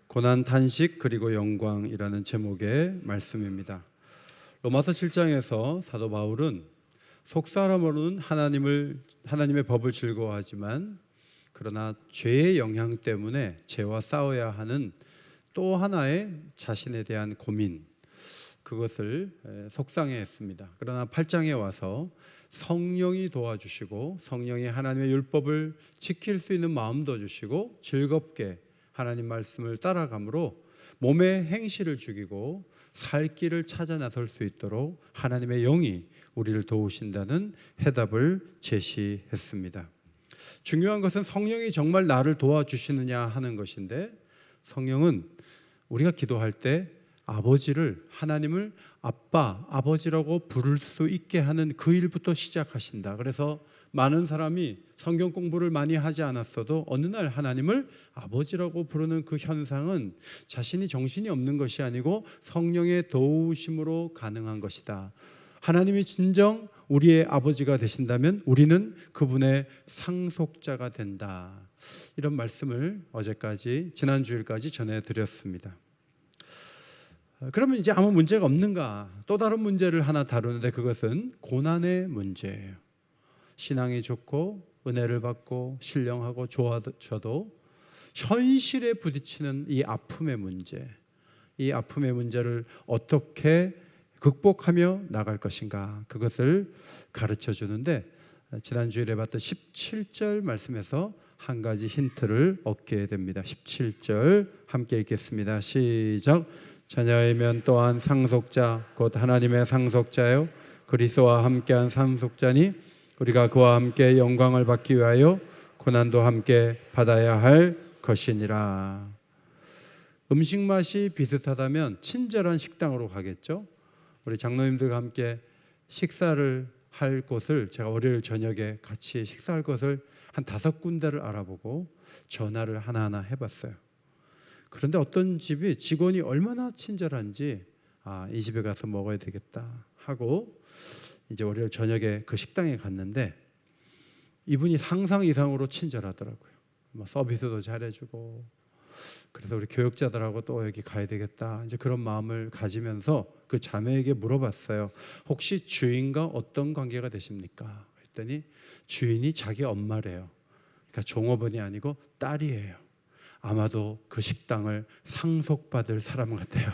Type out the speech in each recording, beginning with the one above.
고난 탄식 그리고 영광이라는 제목의 말씀입니다. 로마서 7장에서 사도 바울은 속사람으로는 하나님의 법을 즐거워하지만 그러나 죄의 영향 때문에 죄와 싸워야 하는 또 하나의 자신에 대한 고민, 그것을 속상해했습니다. 그러나 8장에 와서 성령이 도와주시고 성령이 하나님의 율법을 지킬 수 있는 마음도 주시고 즐겁게 하나님 말씀을 따라감으로 몸의 행실을 죽이고 살 길을 찾아 나설 수 있도록 하나님의 영이 우리를 도우신다는 해답을 제시했습니다. 중요한 것은 성령이 정말 나를 도와주시느냐 하는 것인데, 성령은 우리가 기도할 때 아버지를, 하나님을 아빠, 아버지라고 부를 수 있게 하는 그 일부터 시작하신다. 그래서 많은 사람이 성경 공부를 많이 하지 않았어도 어느 날 하나님을 아버지라고 부르는 그 현상은 자신이 정신이 없는 것이 아니고 성령의 도우심으로 가능한 것이다. 하나님이 진정 우리의 아버지가 되신다면 우리는 그분의 상속자가 된다. 이런 말씀을 지난 주일까지 전해드렸습니다. 그러면 이제 아무 문제가 없는가? 또 다른 문제를 하나 다루는데, 그것은 고난의 문제예요. 신앙이 좋고 은혜를 받고 신령하고 좋아져도 현실에 부딪히는 이 아픔의 문제, 이 아픔의 문제를 어떻게 극복하며 나갈 것인가, 그것을 가르쳐 주는데, 지난 주일에 봤던 17절 말씀에서 한 가지 힌트를 얻게 됩니다. 17절 함께 읽겠습니다. 시작. 자녀이면 또한 상속자 곧 하나님의 상속자요 그리스도와 함께한 상속자니 우리가 그와 함께 영광을 받기 위하여 고난도 함께 받아야 할 것이니라. 음식 맛이 비슷하다면 친절한 식당으로 가겠죠. 우리 장로님들과 함께 식사를 할 곳을, 제가 월요일 저녁에 같이 식사할 곳을 한 5군데를 알아보고 전화를 하나하나 해봤어요. 그런데 어떤 집이 직원이 얼마나 친절한지, 이 집에 가서 먹어야 되겠다 하고 이제 월요일 저녁에 그 식당에 갔는데 이분이 상상 이상으로 친절하더라고요. 서비스도 잘해주고, 그래서 우리 교역자들하고 또 여기 가야 되겠다, 이제 그런 마음을 가지면서 그 자매에게 물어봤어요. 혹시 주인과 어떤 관계가 되십니까? 그랬더니 주인이 자기 엄마래요. 그러니까 종업원이 아니고 딸이에요. 아마도 그 식당을 상속받을 사람 같아요.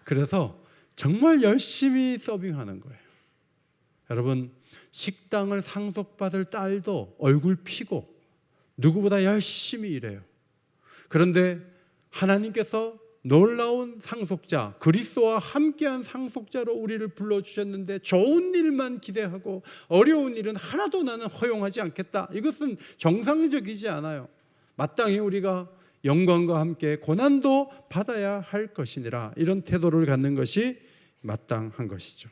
그래서 정말 열심히 서빙하는 거예요. 여러분, 식당을 상속받을 딸도 얼굴 피고 누구보다 열심히 일해요. 그런데 하나님께서 놀라운 상속자, 그리스도와 함께한 상속자로 우리를 불러주셨는데 좋은 일만 기대하고 어려운 일은 하나도 나는 허용하지 않겠다, 이것은 정상적이지 않아요. 마땅히 우리가 영광과 함께 고난도 받아야 할 것이니라, 이런 태도를 갖는 것이 마땅한 것이죠.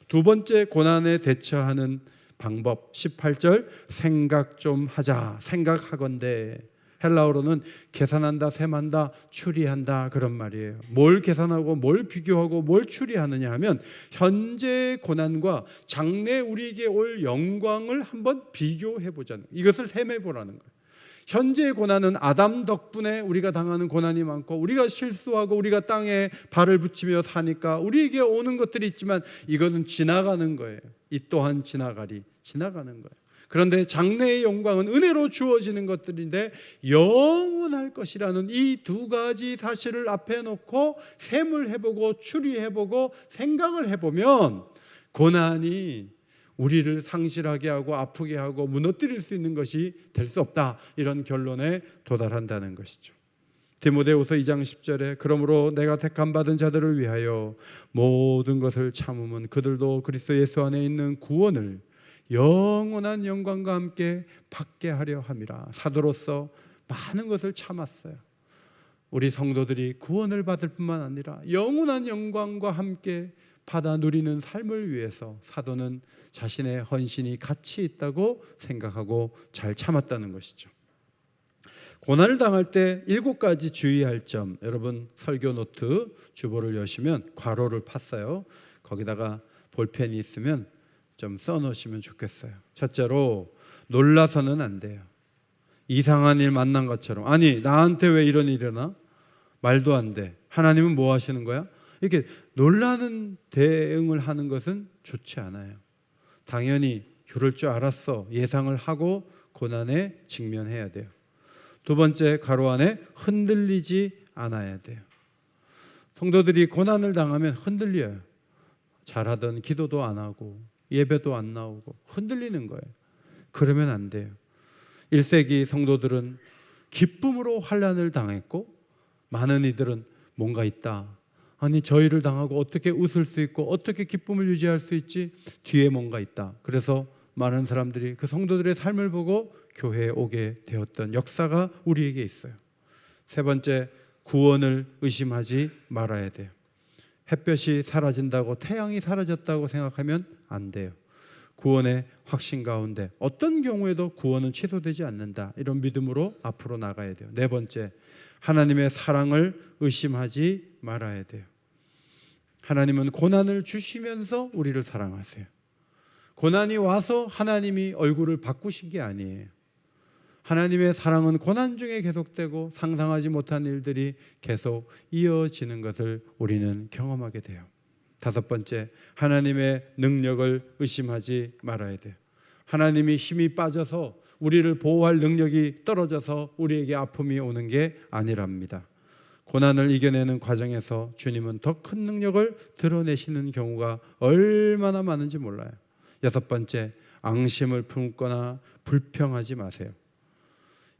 두 번째, 고난에 대처하는 방법, 18절 생각 좀 하자, 생각하건대. 헬라어로는 계산한다, 셈한다, 추리한다, 그런 말이에요. 뭘 계산하고 뭘 비교하고 뭘 추리하느냐 하면 현재의 고난과 장래 우리에게 올 영광을 한번 비교해보자는, 이것을 셈해보라는 거예요. 현재의 고난은 아담 덕분에 우리가 당하는 고난이 많고, 우리가 실수하고 우리가 땅에 발을 붙이며 사니까 우리에게 오는 것들이 있지만 이거는 지나가는 거예요. 이 또한 지나가는 거예요. 그런데 장래의 영광은 은혜로 주어지는 것들인데 영원할 것이라는 이 두 가지 사실을 앞에 놓고 셈을 해보고 추리해보고 생각을 해보면 고난이 우리를 상실하게 하고 아프게 하고 무너뜨릴 수 있는 것이 될 수 없다, 이런 결론에 도달한다는 것이죠. 디모데후서 2장 10절에 그러므로 내가 택함 받은 자들을 위하여 모든 것을 참으면 그들도 그리스도 예수 안에 있는 구원을 영원한 영광과 함께 받게 하려 함이라. 사도로서 많은 것을 참았어요. 우리 성도들이 구원을 받을 뿐만 아니라 영원한 영광과 함께 받아 누리는 삶을 위해서 사도는 자신의 헌신이 가치 있다고 생각하고 잘 참았다는 것이죠. 고난을 당할 때 7가지 주의할 점, 여러분 설교 노트 주보를 여시면 괄호를 팠어요. 거기다가 볼펜이 있으면 좀 써놓으시면 좋겠어요. 첫째로, 놀라서는 안 돼요. 이상한 일 만난 것처럼, 아니 나한테 왜 이런 일이 일어나? 말도 안 돼. 하나님은 뭐 하시는 거야? 이렇게 놀라는 대응을 하는 것은 좋지 않아요. 당연히 그럴 줄 알았어. 예상을 하고 고난에 직면해야 돼요. 두 번째, 가로 안에 흔들리지 않아야 돼요. 성도들이 고난을 당하면 흔들려요. 잘하던 기도도 안 하고 예배도 안 나오고 흔들리는 거예요. 그러면 안 돼요. 1세기 성도들은 기쁨으로 환난을 당했고 많은 이들은 뭔가 있다. 아니 저 일을 당하고 어떻게 웃을 수 있고 어떻게 기쁨을 유지할 수 있지? 뒤에 뭔가 있다. 그래서 많은 사람들이 그 성도들의 삶을 보고 교회에 오게 되었던 역사가 우리에게 있어요. 세 번째, 구원을 의심하지 말아야 돼요. 햇볕이 사라진다고 태양이 사라졌다고 생각하면 안 돼요. 구원의 확신 가운데 어떤 경우에도 구원은 취소되지 않는다. 이런 믿음으로 앞으로 나가야 돼요. 네 번째, 하나님의 사랑을 의심하지 말아야 돼요. 하나님은 고난을 주시면서 우리를 사랑하세요. 고난이 와서 하나님이 얼굴을 바꾸신 게 아니에요. 하나님의 사랑은 고난 중에 계속되고 상상하지 못한 일들이 계속 이어지는 것을 우리는 경험하게 돼요. 다섯 번째, 하나님의 능력을 의심하지 말아야 돼요. 하나님이 힘이 빠져서 우리를 보호할 능력이 떨어져서 우리에게 아픔이 오는 게 아니랍니다. 고난을 이겨내는 과정에서 주님은 더 큰 능력을 드러내시는 경우가 얼마나 많은지 몰라요. 여섯 번째, 앙심을 품거나 불평하지 마세요.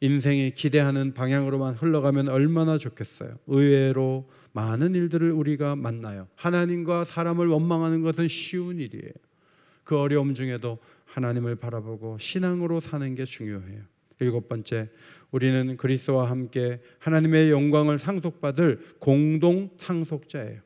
인생이 기대하는 방향으로만 흘러가면 얼마나 좋겠어요. 의외로 많은 일들을 우리가 만나요. 하나님과 사람을 원망하는 것은 쉬운 일이에요. 그 어려움 중에도 하나님을 바라보고 신앙으로 사는 게 중요해요. 일곱 번째, 우리는 그리스도와 함께 하나님의 영광을 상속받을 공동 상속자예요.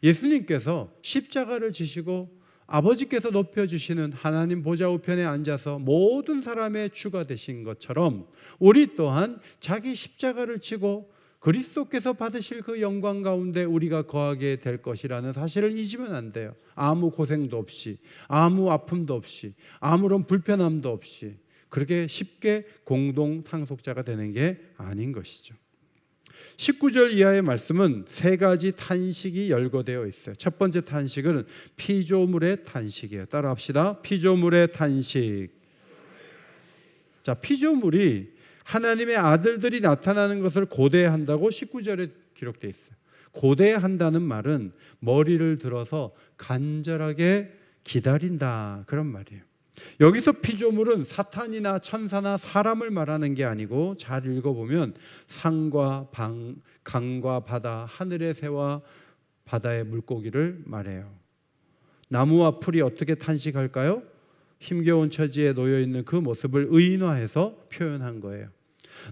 예수님께서 십자가를 지시고 아버지께서 높여주시는 하나님 보좌 우편에 앉아서 모든 사람의 주가 되신 것처럼 우리 또한 자기 십자가를 지고 그리스도께서 받으실 그 영광 가운데 우리가 거하게 될 것이라는 사실을 잊으면 안 돼요. 아무 고생도 없이, 아무 아픔도 없이, 아무런 불편함도 없이 그렇게 쉽게 공동 상속자가 되는 게 아닌 것이죠. 19절 이하의 말씀은 세 가지 탄식이 열거되어 있어요. 첫 번째 탄식은 피조물의 탄식이에요. 따라합시다. 피조물의 탄식. 자, 피조물이 하나님의 아들들이 나타나는 것을 고대한다고 19절에 기록되어 있어요. 고대한다는 말은 머리를 들어서 간절하게 기다린다, 그런 말이에요. 여기서 피조물은 사탄이나 천사나 사람을 말하는 게 아니고 잘 읽어보면 산과 강과 바다, 하늘의 새와 바다의 물고기를 말해요. 나무와 풀이 어떻게 탄식할까요? 힘겨운 처지에 놓여있는 그 모습을 의인화해서 표현한 거예요.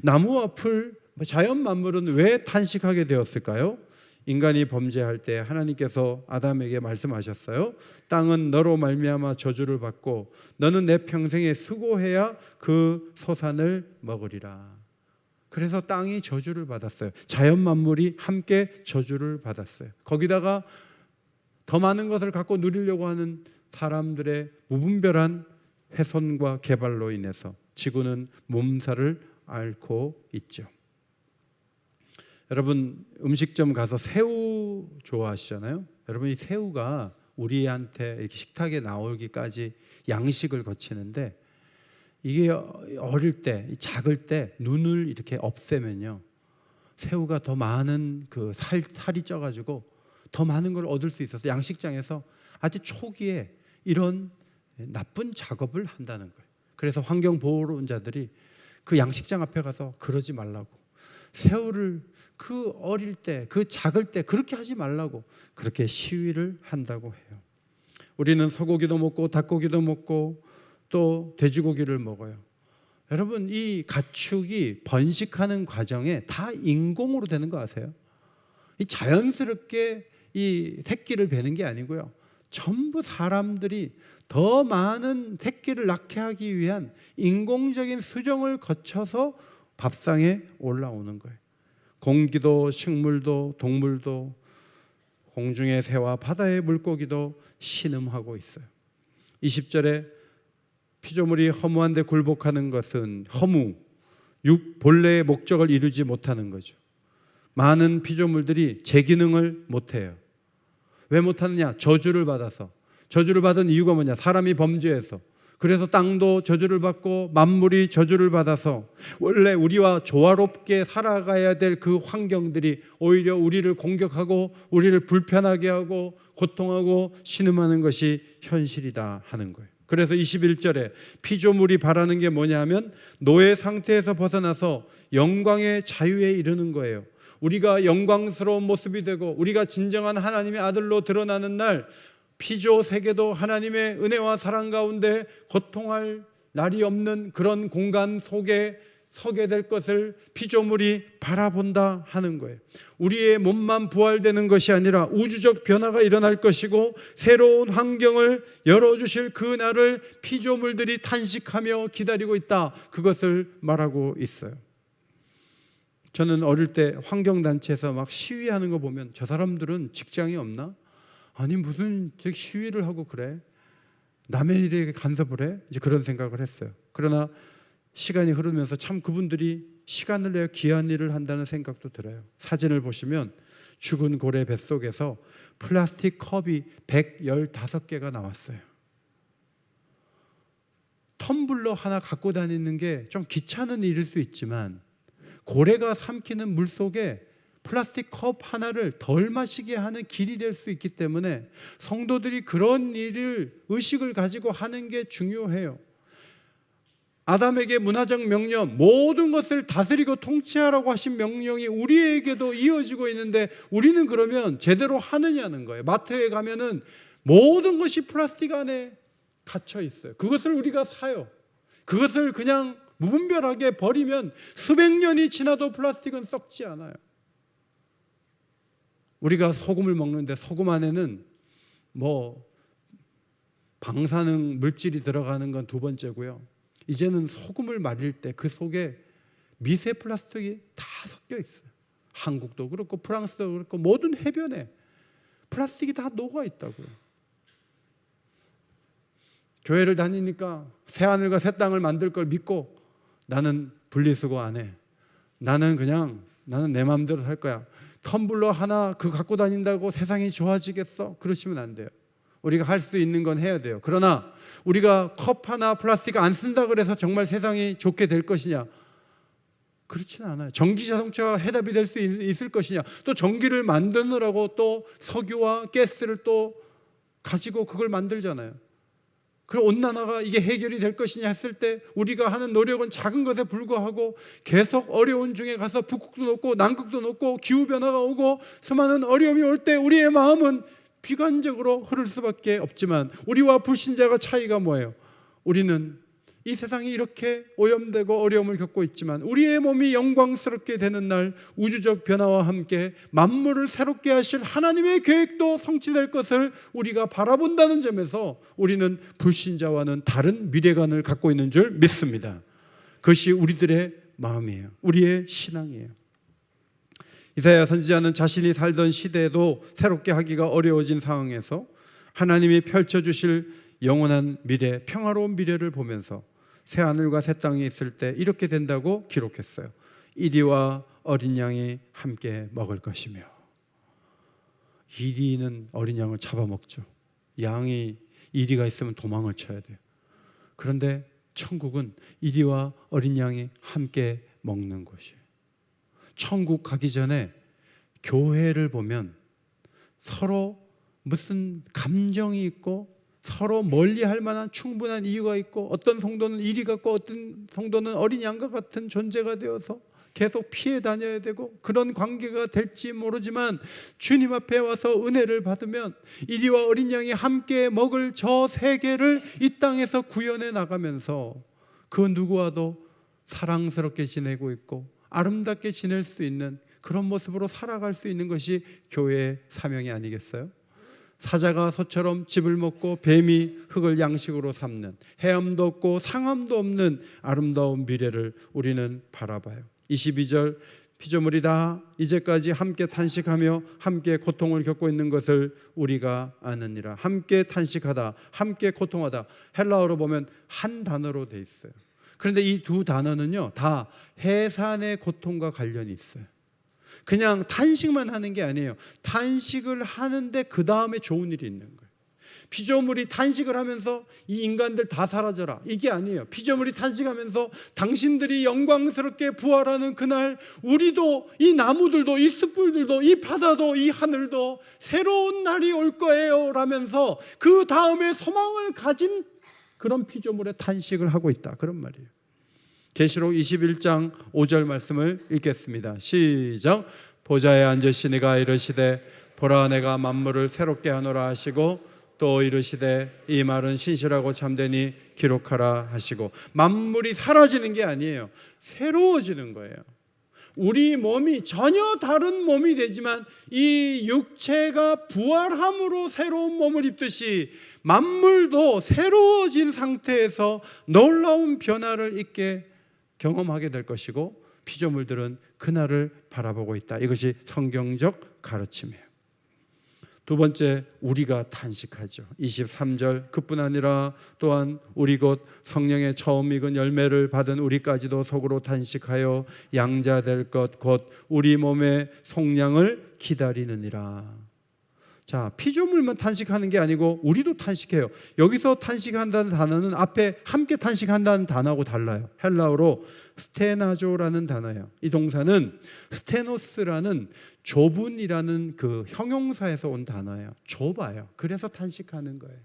나무와 풀, 자연 만물은 왜 탄식하게 되었을까요? 인간이 범죄할 때 하나님께서 아담에게 말씀하셨어요. 땅은 너로 말미암아 저주를 받고 너는 내 평생에 수고해야 그 소산을 먹으리라. 그래서 땅이 저주를 받았어요. 자연 만물이 함께 저주를 받았어요. 거기다가 더 많은 것을 갖고 누리려고 하는 사람들의 무분별한 훼손과 개발로 인해서 지구는 몸살을 앓고 있죠. 여러분 음식점 가서 새우 좋아하시잖아요. 여러분 이 새우가 우리한테 이렇게 식탁에 나오기까지 양식을 거치는데 이게 어릴 때, 작을 때 눈을 이렇게 없애면요, 새우가 더 많은 그 살이 쪄가지고 더 많은 걸 얻을 수 있어서 양식장에서 아주 초기에 이런 나쁜 작업을 한다는 거예요. 그래서 환경보호론자들이 그 양식장 앞에 가서 그러지 말라고, 새우를 그 어릴 때, 그 작을 때 그렇게 하지 말라고 그렇게 시위를 한다고 해요. 우리는 소고기도 먹고 닭고기도 먹고 또 돼지고기를 먹어요. 여러분 이 가축이 번식하는 과정에 다 인공으로 되는 거 아세요? 이 자연스럽게 이 새끼를 베는 게 아니고요, 전부 사람들이 더 많은 새끼를 낳게 하기 위한 인공적인 수정을 거쳐서 밥상에 올라오는 거예요. 공기도 식물도 동물도 공중의 새와 바다의 물고기도 신음하고 있어요. 20절에 피조물이 허무한데 굴복하는 것은 허무, 본래의 목적을 이루지 못하는 거죠. 많은 피조물들이 제 기능을 못해요. 왜 못하느냐? 저주를 받아서. 저주를 받은 이유가 뭐냐? 사람이 범죄해서. 그래서 땅도 저주를 받고 만물이 저주를 받아서 원래 우리와 조화롭게 살아가야 될 그 환경들이 오히려 우리를 공격하고 우리를 불편하게 하고 고통하고 신음하는 것이 현실이다 하는 거예요. 그래서 21절에 피조물이 바라는 게 뭐냐면 노예 상태에서 벗어나서 영광의 자유에 이르는 거예요. 우리가 영광스러운 모습이 되고 우리가 진정한 하나님의 아들로 드러나는 날, 피조 세계도 하나님의 은혜와 사랑 가운데 고통할 날이 없는 그런 공간 속에 서게 될 것을 피조물이 바라본다 하는 거예요. 우리의 몸만 부활되는 것이 아니라 우주적 변화가 일어날 것이고 새로운 환경을 열어주실 그 날을 피조물들이 탄식하며 기다리고 있다, 그것을 말하고 있어요. 저는 어릴 때 환경단체에서 막 시위하는 거 보면 저 사람들은 직장이 없나? 아니 무슨 시위를 하고 그래? 남의 일에 간섭을 해? 이제 그런 생각을 했어요. 그러나 시간이 흐르면서 참 그분들이 시간을 내어 귀한 일을 한다는 생각도 들어요. 사진을 보시면 죽은 고래 뱃속에서 플라스틱 컵이 115개가 나왔어요. 텀블러 하나 갖고 다니는 게 좀 귀찮은 일일 수 있지만 고래가 삼키는 물속에 플라스틱 컵 하나를 덜 마시게 하는 길이 될 수 있기 때문에 성도들이 그런 일을 의식을 가지고 하는 게 중요해요. 아담에게 문화적 명령, 모든 것을 다스리고 통치하라고 하신 명령이 우리에게도 이어지고 있는데 우리는 그러면 제대로 하느냐는 거예요. 마트에 가면은 모든 것이 플라스틱 안에 갇혀 있어요. 그것을 우리가 사요. 그것을 그냥 무분별하게 버리면 수백 년이 지나도 플라스틱은 썩지 않아요. 우리가 소금을 먹는데 소금 안에는 방사능 물질이 들어가는 건 두 번째고요. 이제는 소금을 말릴 때 그 속에 미세 플라스틱이 다 섞여 있어요. 한국도 그렇고 프랑스도 그렇고 모든 해변에 플라스틱이 다 녹아 있다고요. 교회를 다니니까 새 하늘과 새 땅을 만들 걸 믿고 나는 분리수거 안 해. 나는 내 마음대로 살 거야. 텀블러 하나 갖고 다닌다고 세상이 좋아지겠어? 그러시면 안 돼요. 우리가 할 수 있는 건 해야 돼요. 그러나 우리가 컵 하나 플라스틱 안 쓴다 그래서 정말 세상이 좋게 될 것이냐? 그렇지는 않아요. 전기 자동차가 해답이 될 수 있을 것이냐? 또 전기를 만드느라고 또 석유와 가스를 또 가지고 그걸 만들잖아요. 그럼 온난화가 이게 해결이 될 것이냐 했을 때 우리가 하는 노력은 작은 것에 불과하고 계속 어려운 중에 가서 북극도 녹고 남극도 녹고 기후변화가 오고 수많은 어려움이 올 때 우리의 마음은 비관적으로 흐를 수밖에 없지만 우리와 불신자가 차이가 뭐예요? 우리는 이 세상이 이렇게 오염되고 어려움을 겪고 있지만 우리의 몸이 영광스럽게 되는 날 우주적 변화와 함께 만물을 새롭게 하실 하나님의 계획도 성취될 것을 우리가 바라본다는 점에서 우리는 불신자와는 다른 미래관을 갖고 있는 줄 믿습니다. 그것이 우리들의 마음이에요. 우리의 신앙이에요. 이사야 선지자는 자신이 살던 시대에도 새롭게 하기가 어려워진 상황에서 하나님이 펼쳐주실 영원한 미래, 평화로운 미래를 보면서 새 하늘과 새 땅이 있을 때 이렇게 된다고 기록했어요. 이리와 어린 양이 함께 먹을 것이며. 이리는 어린 양을 잡아먹죠. 양이 이리가 있으면 도망을 쳐야 돼요. 그런데 천국은 이리와 어린 양이 함께 먹는 곳이에요. 천국 가기 전에 교회를 보면 서로 무슨 감정이 있고 서로 멀리할 만한 충분한 이유가 있고 어떤 성도는 이리 같고 어떤 성도는 어린 양과 같은 존재가 되어서 계속 피해 다녀야 되고 그런 관계가 될지 모르지만 주님 앞에 와서 은혜를 받으면 이리와 어린 양이 함께 먹을 저 세계를 이 땅에서 구현해 나가면서 그 누구와도 사랑스럽게 지내고 있고 아름답게 지낼 수 있는 그런 모습으로 살아갈 수 있는 것이 교회의 사명이 아니겠어요? 사자가 소처럼 즙을 먹고 뱀이 흙을 양식으로 삼는 헤엄도 없고 상함도 없는 아름다운 미래를 우리는 바라봐요. 22절 피조물이 다 이제까지 함께 탄식하며 함께 고통을 겪고 있는 것을 우리가 아느니라. 함께 탄식하다, 함께 고통하다. 헬라어로 보면 한 단어로 돼 있어요. 그런데 이 두 단어는요 다 해산의 고통과 관련이 있어요. 그냥 탄식만 하는 게 아니에요. 탄식을 하는데 그 다음에 좋은 일이 있는 거예요. 피조물이 탄식을 하면서 이 인간들 다 사라져라, 이게 아니에요. 피조물이 탄식하면서 당신들이 영광스럽게 부활하는 그날 우리도, 이 나무들도, 이 숯불들도, 이 바다도, 이 하늘도 새로운 날이 올 거예요 라면서 그 다음에 소망을 가진 그런 피조물의 탄식을 하고 있다, 그런 말이에요. 계시록 21장 5절 말씀을 읽겠습니다. 시작. 보좌에 앉으시니가 이르시되 보라 내가 만물을 새롭게 하노라 하시고 또 이르시되 이 말은 신실하고 참되니 기록하라 하시고. 만물이 사라지는 게 아니에요. 새로워지는 거예요. 우리 몸이 전혀 다른 몸이 되지만 이 육체가 부활함으로 새로운 몸을 입듯이 만물도 새로워진 상태에서 놀라운 변화를 있게 경험하게 될 것이고 피조물들은 그날을 바라보고 있다. 이것이 성경적 가르침이에요. 두 번째, 우리가 탄식하죠. 23절, 그뿐 아니라 또한 우리 곧 성령의 처음 익은 열매를 받은 우리까지도 속으로 탄식하여 양자 될 것 곧 우리 몸의 속량을 기다리느니라. 자, 피조물만 탄식하는 게 아니고 우리도 탄식해요. 여기서 탄식한다는 단어는 앞에 함께 탄식한다는 단어하고 달라요. 헬라어로 스테나조라는 단어예요. 이 동사는 스테노스라는 좁은이라는 그 형용사에서 온 단어예요. 좁아요. 그래서 탄식하는 거예요.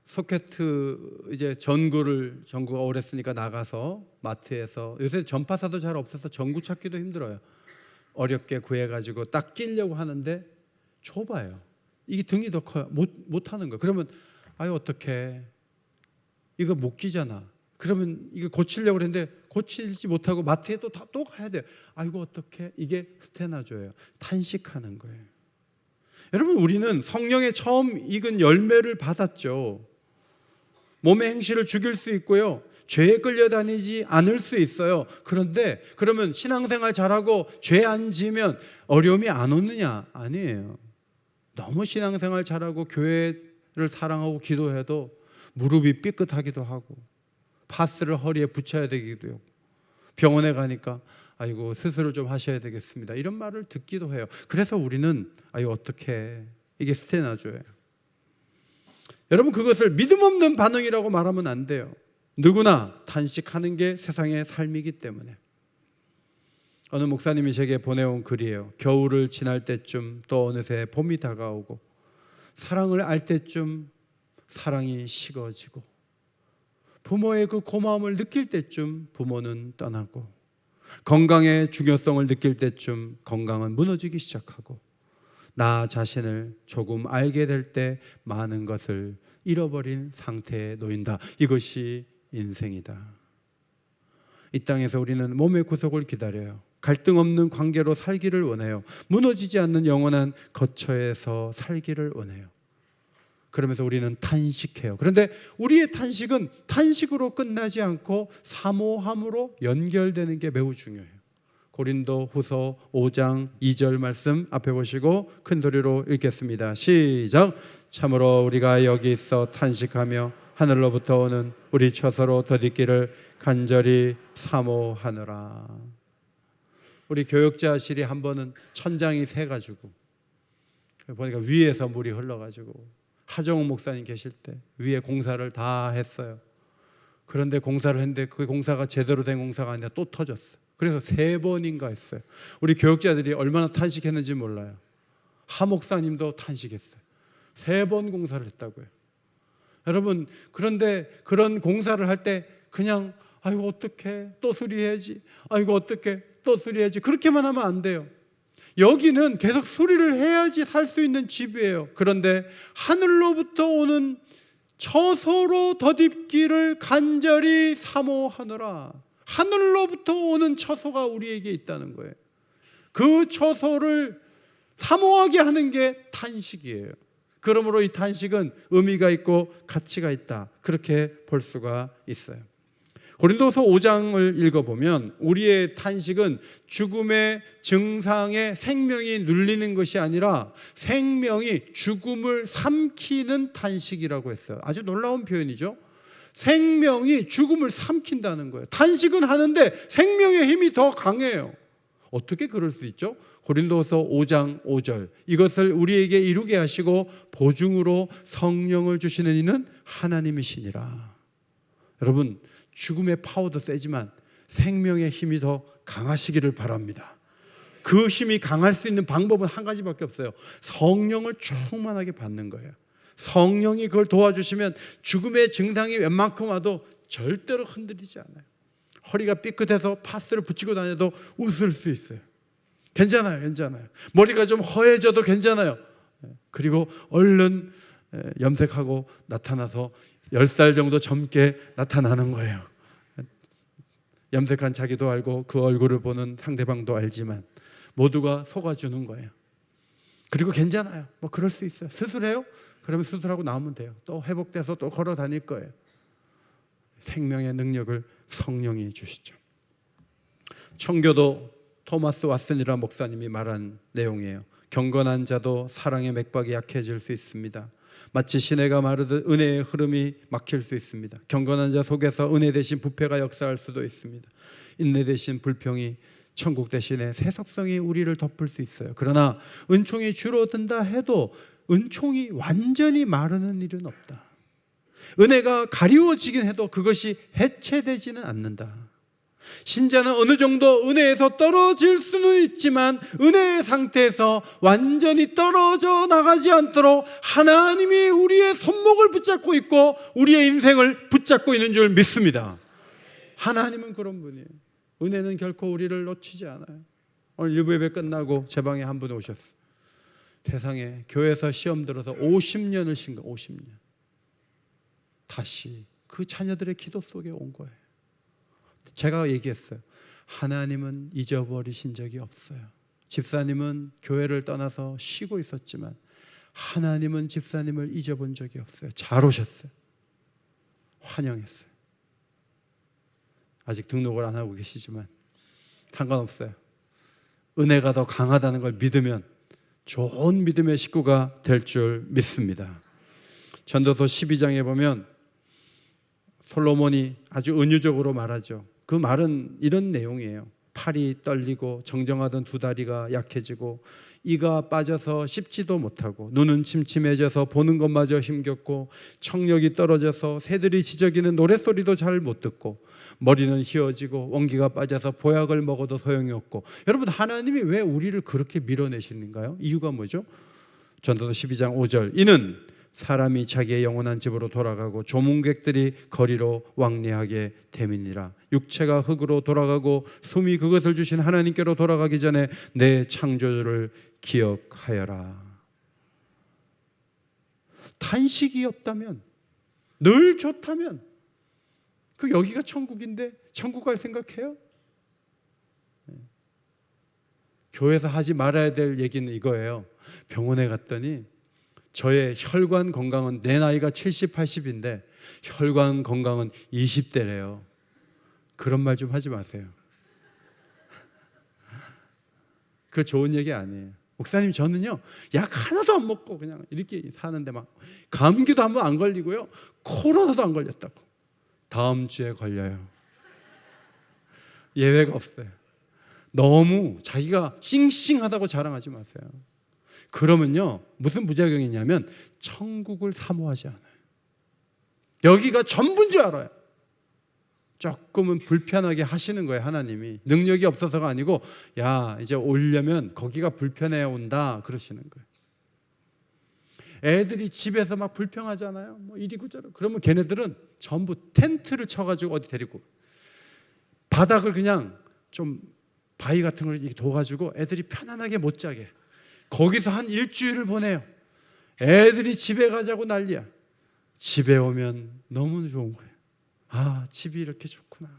소켓 이제 전구가 오랬으니까 나가서 마트에서, 요새 전파사도 잘 없어서 전구 찾기도 힘들어요. 어렵게 구해가지고 딱 끼려고 하는데 좁아요. 이게 등이 더 커요. 못 하는 거예요. 그러면 아유 어떡해, 이거 못 끼잖아. 그러면 이거 고치려고 했는데 고치지 못하고 마트에 또 가야 돼요. 아이고 어떡해. 이게 스테나조예요. 탄식하는 거예요. 여러분, 우리는 성령의 처음 익은 열매를 받았죠. 몸의 행실을 죽일 수 있고요, 죄에 끌려다니지 않을 수 있어요. 그런데 그러면 신앙생활 잘하고 죄 안 지으면 어려움이 안 오느냐? 아니에요. 너무 신앙생활 잘하고 교회를 사랑하고 기도해도 무릎이 삐끗하기도 하고 파스를 허리에 붙여야 되기도 하고 병원에 가니까 아이고 수술을 좀 하셔야 되겠습니다, 이런 말을 듣기도 해요. 그래서 우리는 아이고 어떡해, 이게 스테나조예요. 여러분, 그것을 믿음 없는 반응이라고 말하면 안 돼요. 누구나 탄식하는 게 세상의 삶이기 때문에. 어느 목사님이 제게 보내온 글이에요. 겨울을 지날 때쯤 또 어느새 봄이 다가오고 사랑을 알 때쯤 사랑이 식어지고 부모의 그 고마움을 느낄 때쯤 부모는 떠나고 건강의 중요성을 느낄 때쯤 건강은 무너지기 시작하고 나 자신을 조금 알게 될 때 많은 것을 잃어버린 상태에 놓인다. 이것이 인생이다. 이 땅에서 우리는 몸의 구속을 기다려요. 갈등 없는 관계로 살기를 원해요. 무너지지 않는 영원한 거처에서 살기를 원해요. 그러면서 우리는 탄식해요. 그런데 우리의 탄식은 탄식으로 끝나지 않고 사모함으로 연결되는 게 매우 중요해요. 고린도 후서 5장 2절 말씀 앞에 보시고 큰 소리로 읽겠습니다. 시작. 참으로 우리가 여기 있어 탄식하며 하늘로부터 오는 우리 처소로 덧입기를 간절히 사모하느라. 우리 교역자실이 한 번은 천장이 새가지고 보니까 위에서 물이 흘러가지고 하정우 목사님 계실 때 위에 공사를 다 했어요. 그런데 공사를 했는데 그 공사가 제대로 된 공사가 아니라 또 터졌어요. 그래서 3번인가 했어요. 우리 교역자들이 얼마나 탄식했는지 몰라요. 하 목사님도 탄식했어요. 3번 공사를 했다고요. 여러분, 그런데 그런 공사를 할 때 그냥 아이고 어떡해 또 수리해야지, 아이고 어떡해 또 수리해야지, 그렇게만 하면 안 돼요. 여기는 계속 수리를 해야지 살 수 있는 집이에요. 그런데 하늘로부터 오는 처소로 덧입기를 간절히 사모하노라. 하늘로부터 오는 처소가 우리에게 있다는 거예요. 그 처소를 사모하게 하는 게 탄식이에요. 그러므로 이 탄식은 의미가 있고 가치가 있다, 그렇게 볼 수가 있어요. 고린도서 5장을 읽어보면 우리의 탄식은 죽음의 증상에 생명이 눌리는 것이 아니라 생명이 죽음을 삼키는 탄식이라고 했어요. 아주 놀라운 표현이죠. 생명이 죽음을 삼킨다는 거예요. 단식은 하는데 생명의 힘이 더 강해요. 어떻게 그럴 수 있죠? 고린도서 5장 5절, 이것을 우리에게 이루게 하시고 보증으로 성령을 주시는 이는 하나님이시니라. 여러분, 죽음의 파워도 세지만 생명의 힘이 더 강하시기를 바랍니다. 그 힘이 강할 수 있는 방법은 한 가지밖에 없어요. 성령을 충만하게 받는 거예요. 성령이 그걸 도와주시면 죽음의 증상이 웬만큼 와도 절대로 흔들리지 않아요. 허리가 삐끗해서 파스를 붙이고 다녀도 웃을 수 있어요. 괜찮아요, 괜찮아요. 머리가 좀 허해져도 괜찮아요. 그리고 얼른 염색하고 나타나서 10살 정도 젊게 나타나는 거예요. 염색한 자기도 알고 그 얼굴을 보는 상대방도 알지만 모두가 속아주는 거예요. 그리고 괜찮아요. 뭐 그럴 수 있어요. 수술해요? 그러면 수술하고 나오면 돼요. 또 회복돼서 또 걸어 다닐 거예요. 생명의 능력을 성령이 주시죠. 청교도 토마스 왓슨이라는 목사님이 말한 내용이에요. 경건한 자도 사랑의 맥박이 약해질 수 있습니다. 마치 시내가 마르듯 은혜의 흐름이 막힐 수 있습니다. 경건한 자 속에서 은혜 대신 부패가 역사할 수도 있습니다. 인내 대신 불평이, 천국 대신에 세속성이 우리를 덮을 수 있어요. 그러나 은총이 줄어든다 해도 은총이 완전히 마르는 일은 없다. 은혜가 가리워지긴 해도 그것이 해체되지는 않는다. 신자는 어느 정도 은혜에서 떨어질 수는 있지만 은혜의 상태에서 완전히 떨어져 나가지 않도록 하나님이 우리의 손목을 붙잡고 있고 우리의 인생을 붙잡고 있는 줄 믿습니다. 하나님은 그런 분이에요. 은혜는 결코 우리를 놓치지 않아요. 오늘 일부 예배 끝나고 제 방에 한 분 오셨어요. 세상에 교회에서 시험 들어서 50년을 쉰 거, 50년. 다시 그 자녀들의 기도 속에 온 거예요. 제가 얘기했어요. 하나님은 잊어버리신 적이 없어요. 집사님은 교회를 떠나서 쉬고 있었지만 하나님은 집사님을 잊어본 적이 없어요. 잘 오셨어요. 환영했어요. 아직 등록을 안 하고 계시지만 상관없어요. 은혜가 더 강하다는 걸 믿으면 좋은 믿음의 식구가 될 줄 믿습니다. 전도서 12장에 보면 솔로몬이 아주 은유적으로 말하죠. 그 말은 이런 내용이에요. 팔이 떨리고 정정하던 두 다리가 약해지고 이가 빠져서 씹지도 못하고 눈은 침침해져서 보는 것마저 힘겹고 청력이 떨어져서 새들이 지저귀는 노랫소리도 잘 못 듣고 머리는 휘어지고 원기가 빠져서 보약을 먹어도 소용이 없고. 여러분, 하나님이 왜 우리를 그렇게 밀어내시는가요? 이유가 뭐죠? 전도서 12장 5절, 이는 사람이 자기의 영원한 집으로 돌아가고 조문객들이 거리로 왕래하게 됨이니라. 육체가 흙으로 돌아가고 숨이 그것을 주신 하나님께로 돌아가기 전에 내 창조주를 기억하여라. 탄식이 없다면, 늘 좋다면 그 여기가 천국인데 천국 갈 생각해요? 교회에서 하지 말아야 될 얘기는 이거예요. 병원에 갔더니 저의 혈관 건강은, 내 나이가 70, 80인데 혈관 건강은 20대래요. 그런 말 좀 하지 마세요. 그거 좋은 얘기 아니에요. 목사님, 저는요 약 하나도 안 먹고 그냥 이렇게 사는데 막 감기도 한 번 안 걸리고요, 코로나도 안 걸렸다고. 다음 주에 걸려요. 예외가 없어요. 너무 자기가 싱싱하다고 자랑하지 마세요. 그러면요 무슨 부작용이 있냐면 천국을 사모하지 않아요. 여기가 전부인 줄 알아요. 조금은 불편하게 하시는 거예요. 하나님이 능력이 없어서가 아니고, 야 이제 오려면 거기가 불편해 온다 그러시는 거예요. 애들이 집에서 막 불평하잖아요. 뭐 이리고 저리고. 그러면 걔네들은 전부 텐트를 쳐가지고 어디 데리고, 바닥을 그냥 좀 바위 같은 걸 이렇게 둬가지고 애들이 편안하게 못 자게 거기서 한 일주일을 보내요. 애들이 집에 가자고 난리야. 집에 오면 너무 좋은 거예요. 아, 집이 이렇게 좋구나.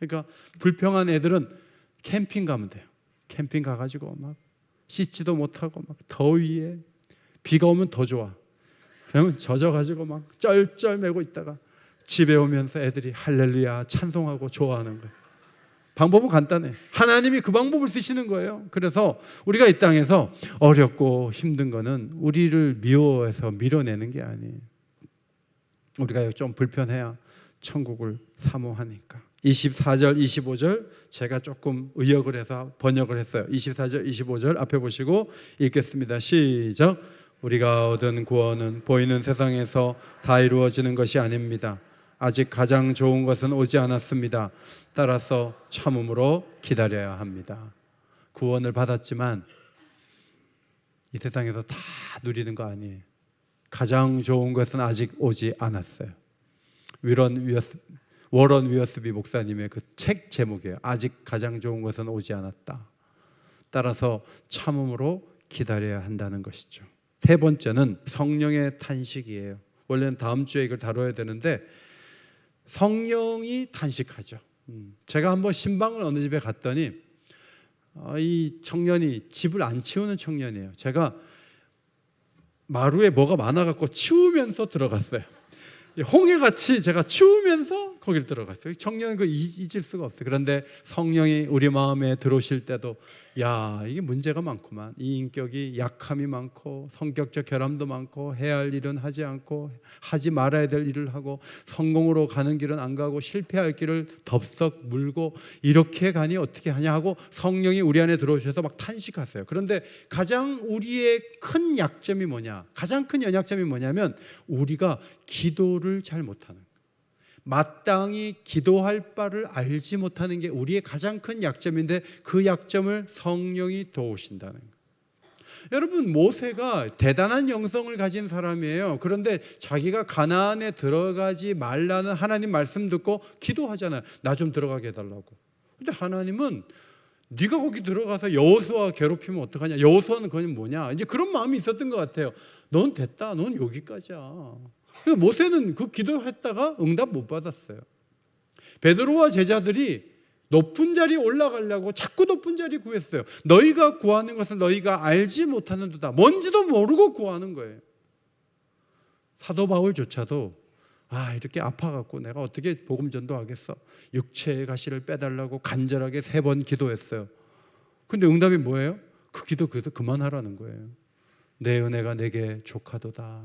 그러니까 불평한 애들은 캠핑 가면 돼요. 캠핑 가가지고 막 씻지도 못하고 막 더위에, 비가 오면 더 좋아. 그러면 젖어가지고 막 쩔쩔매고 있다가 집에 오면서 애들이 할렐루야 찬송하고 좋아하는 거예요. 방법은 간단해. 하나님이 그 방법을 쓰시는 거예요. 그래서 우리가 이 땅에서 어렵고 힘든 거는 우리를 미워해서 밀어내는 게 아니에요. 우리가 좀 불편해야 천국을 사모하니까. 24절 25절 제가 조금 의역을 해서 번역을 했어요. 24절 25절 앞에 보시고 읽겠습니다. 시작. 우리가 얻은 구원은 보이는 세상에서 다 이루어지는 것이 아닙니다. 아직 가장 좋은 것은 오지 않았습니다. 따라서 참음으로 기다려야 합니다. 구원을 받았지만 이 세상에서 다 누리는 거 아니에요. 가장 좋은 것은 아직 오지 않았어요. 워런 위어스비 목사님의 그 책 제목이에요. 아직 가장 좋은 것은 오지 않았다. 따라서 참음으로 기다려야 한다는 것이죠. 세 번째는 성령의 탄식이에요. 원래는 다음 주에 이걸 다뤄야 되는데 성령이 탄식하죠. 제가 한번 신방을 어느 집에 갔더니 이 청년이 집을 안 치우는 청년이에요. 제가 마루에 뭐가 많아갖고 치우면서 들어갔어요. 홍해같이 제가 치우면서 거기를 들어갔어요. 청년은 잊을 수가 없어요. 그런데 성령이 우리 마음에 들어오실 때도 야, 이게 문제가 많구만. 이 인격이 약함이 많고 성격적 결함도 많고 해야 할 일은 하지 않고 하지 말아야 될 일을 하고 성공으로 가는 길은 안 가고 실패할 길을 덥석 물고 이렇게 가니 어떻게 하냐 하고 성령이 우리 안에 들어오셔서 막 탄식하세요. 그런데 가장 우리의 큰 약점이 뭐냐? 가장 큰 연약점이 뭐냐면 우리가 기도를 잘 못하는, 마땅히 기도할 바를 알지 못하는 게 우리의 가장 큰 약점인데 그 약점을 성령이 도우신다는 거예요. 여러분, 모세가 대단한 영성을 가진 사람이에요. 그런데 자기가 가나안에 들어가지 말라는 하나님 말씀 듣고 기도하잖아요. 나 좀 들어가게 해달라고. 근데 하나님은 네가 거기 들어가서 여호수아 괴롭히면 어떡하냐. 여호수아는 그건 뭐냐. 이제 그런 마음이 있었던 것 같아요. 넌 됐다. 넌 여기까지야. 모세는 그 기도했다가 응답 못 받았어요. 베드로와 제자들이 높은 자리 올라가려고 자꾸 높은 자리 구했어요. 너희가 구하는 것은 너희가 알지 못하는도다. 뭔지도 모르고 구하는 거예요. 사도 바울조차도 이렇게 아파갖고 내가 어떻게 복음 전도하겠어. 육체의 가시를 빼달라고 간절하게 3번 기도했어요. 근데 응답이 뭐예요? 그 기도 그만하라는 거예요. 내 은혜가 내게 족하도다.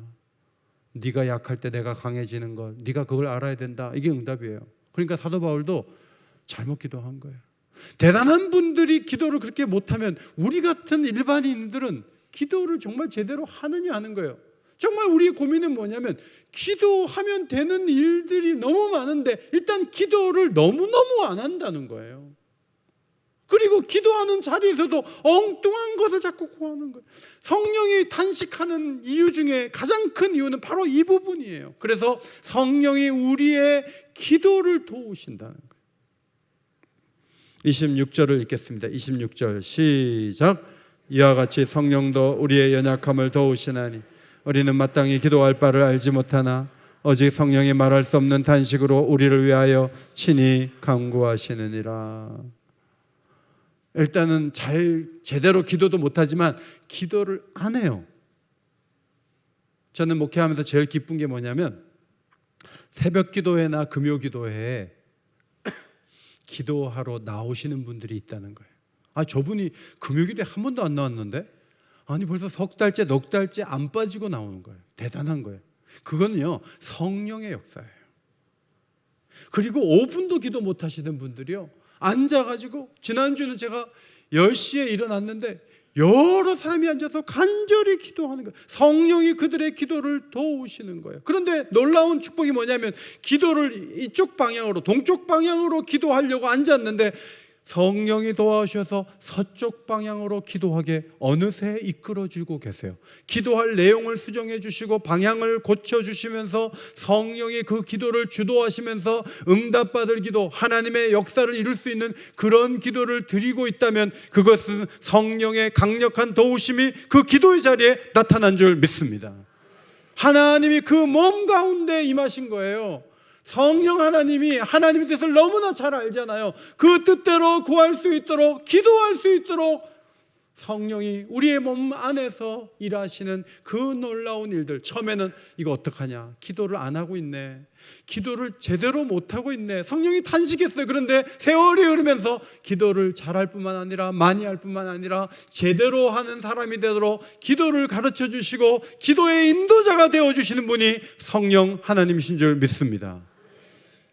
네가 약할 때 내가 강해지는 걸, 네가 그걸 알아야 된다. 이게 응답이에요. 그러니까 사도 바울도 잘못 기도한 거예요. 대단한 분들이 기도를 그렇게 못하면 우리 같은 일반인들은 기도를 정말 제대로 하느냐 하는 거예요. 정말 우리의 고민은 뭐냐면 기도하면 되는 일들이 너무 많은데 일단 기도를 너무너무 안 한다는 거예요. 그리고 기도하는 자리에서도 엉뚱한 것을 자꾸 구하는 거예요. 성령이 탄식하는 이유 중에 가장 큰 이유는 바로 이 부분이에요. 그래서 성령이 우리의 기도를 도우신다는 거예요. 26절을 읽겠습니다. 26절 시작. 이와 같이 성령도 우리의 연약함을 도우시나니 우리는 마땅히 기도할 바를 알지 못하나 오직 성령이 말할 수 없는 탄식으로 우리를 위하여 친히 간구하시느니라. 일단은 제대로 기도도 못하지만 기도를 안 해요. 저는 목회하면서 제일 기쁜 게 뭐냐면 새벽 기도회나 금요 기도회에 기도하러 나오시는 분들이 있다는 거예요. 저분이 금요 기도회 한 번도 안 나왔는데 벌써 석 달째 넉 달째 안 빠지고 나오는 거예요. 대단한 거예요. 그거는요 성령의 역사예요. 그리고 5분도 기도 못 하시는 분들이요 앉아가지고, 지난주는 제가 10시에 일어났는데 여러 사람이 앉아서 간절히 기도하는 거예요. 성령이 그들의 기도를 도우시는 거예요. 그런데 놀라운 축복이 뭐냐면 기도를 이쪽 방향으로, 동쪽 방향으로 기도하려고 앉았는데 성령이 도와주셔서 서쪽 방향으로 기도하게 어느새 이끌어주고 계세요. 기도할 내용을 수정해 주시고 방향을 고쳐주시면서 성령이 그 기도를 주도하시면서 응답받을 기도, 하나님의 역사를 이룰 수 있는 그런 기도를 드리고 있다면 그것은 성령의 강력한 도우심이 그 기도의 자리에 나타난 줄 믿습니다. 하나님이 그 몸 가운데 임하신 거예요. 성령 하나님이 하나님의 뜻을 너무나 잘 알잖아요. 그 뜻대로 구할 수 있도록, 기도할 수 있도록 성령이 우리의 몸 안에서 일하시는 그 놀라운 일들. 처음에는 이거 어떡하냐, 기도를 안 하고 있네, 기도를 제대로 못하고 있네, 성령이 탄식했어요. 그런데 세월이 흐르면서 기도를 잘할 뿐만 아니라 많이 할 뿐만 아니라 제대로 하는 사람이 되도록 기도를 가르쳐 주시고 기도의 인도자가 되어주시는 분이 성령 하나님이신 줄 믿습니다.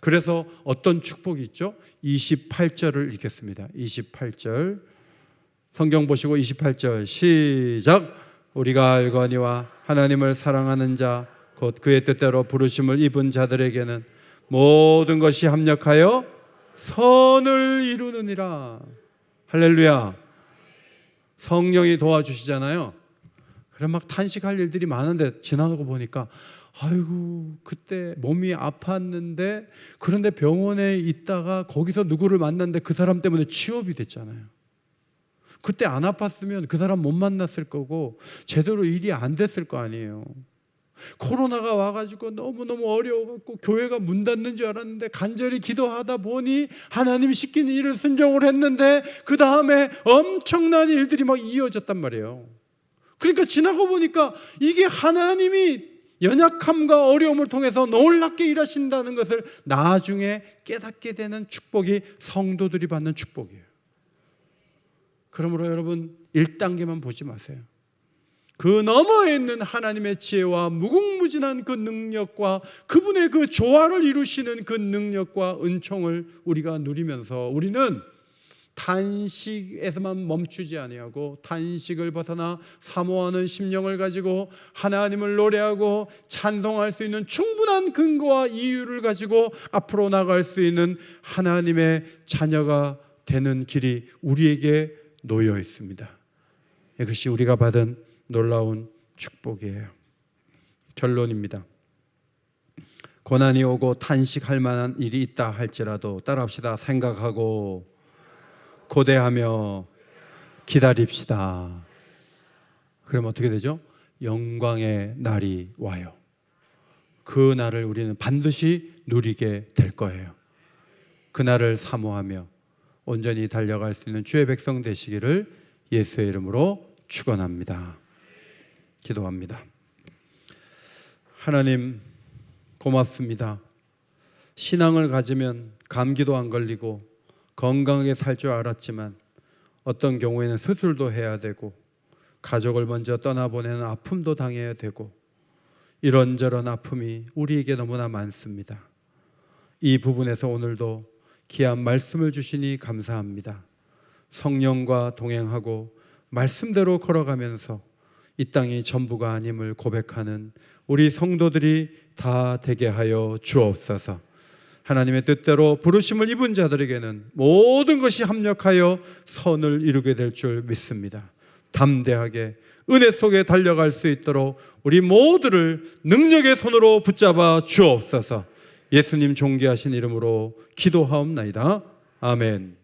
그래서 어떤 축복이 있죠? 28절을 읽겠습니다. 28절 성경 보시고 28절 시작. 우리가 알거니와 하나님을 사랑하는 자 곧 그의 뜻대로 부르심을 입은 자들에게는 모든 것이 합력하여 선을 이루느니라. 할렐루야. 성령이 도와주시잖아요. 그래 막 탄식할 일들이 많은데 지나고 보니까 아이고 그때 몸이 아팠는데 그런데 병원에 있다가 거기서 누구를 만났는데 그 사람 때문에 취업이 됐잖아요. 그때 안 아팠으면 그 사람 못 만났을 거고 제대로 일이 안 됐을 거 아니에요. 코로나가 와가지고 너무너무 어려워갖고 교회가 문 닫는 줄 알았는데 간절히 기도하다 보니 하나님이 시키는 일을 순종을 했는데 그 다음에 엄청난 일들이 막 이어졌단 말이에요. 그러니까 지나고 보니까 이게 하나님이 연약함과 어려움을 통해서 놀랍게 일하신다는 것을 나중에 깨닫게 되는 축복이 성도들이 받는 축복이에요. 그러므로 여러분 1단계만 보지 마세요. 그 너머에 있는 하나님의 지혜와 무궁무진한 그 능력과 그분의 그 조화를 이루시는 그 능력과 은총을 우리가 누리면서 우리는 탄식에서만 멈추지 아니하고 탄식을 벗어나 사모하는 심령을 가지고 하나님을 노래하고 찬송할 수 있는 충분한 근거와 이유를 가지고 앞으로 나갈 수 있는 하나님의 자녀가 되는 길이 우리에게 놓여 있습니다. 이것이 우리가 받은 놀라운 축복이에요. 결론입니다. 고난이 오고 탄식할 만한 일이 있다 할지라도 따라합시다. 생각하고 고대하며 기다립시다. 그럼 어떻게 되죠? 영광의 날이 와요. 그 날을 우리는 반드시 누리게 될 거예요. 그 날을 사모하며 온전히 달려갈 수 있는 주의 백성 되시기를 예수의 이름으로 축원합니다. 기도합니다. 하나님 고맙습니다. 신앙을 가지면 감기도 안 걸리고 건강하게 살 줄 알았지만 어떤 경우에는 수술도 해야 되고 가족을 먼저 떠나보내는 아픔도 당해야 되고 이런저런 아픔이 우리에게 너무나 많습니다. 이 부분에서 오늘도 귀한 말씀을 주시니 감사합니다. 성령과 동행하고 말씀대로 걸어가면서 이 땅이 전부가 아님을 고백하는 우리 성도들이 다 되게 하여 주옵소서. 하나님의 뜻대로 부르심을 입은 자들에게는 모든 것이 합력하여 선을 이루게 될 줄 믿습니다. 담대하게 은혜 속에 달려갈 수 있도록 우리 모두를 능력의 손으로 붙잡아 주옵소서. 예수님 존귀하신 이름으로 기도하옵나이다. 아멘.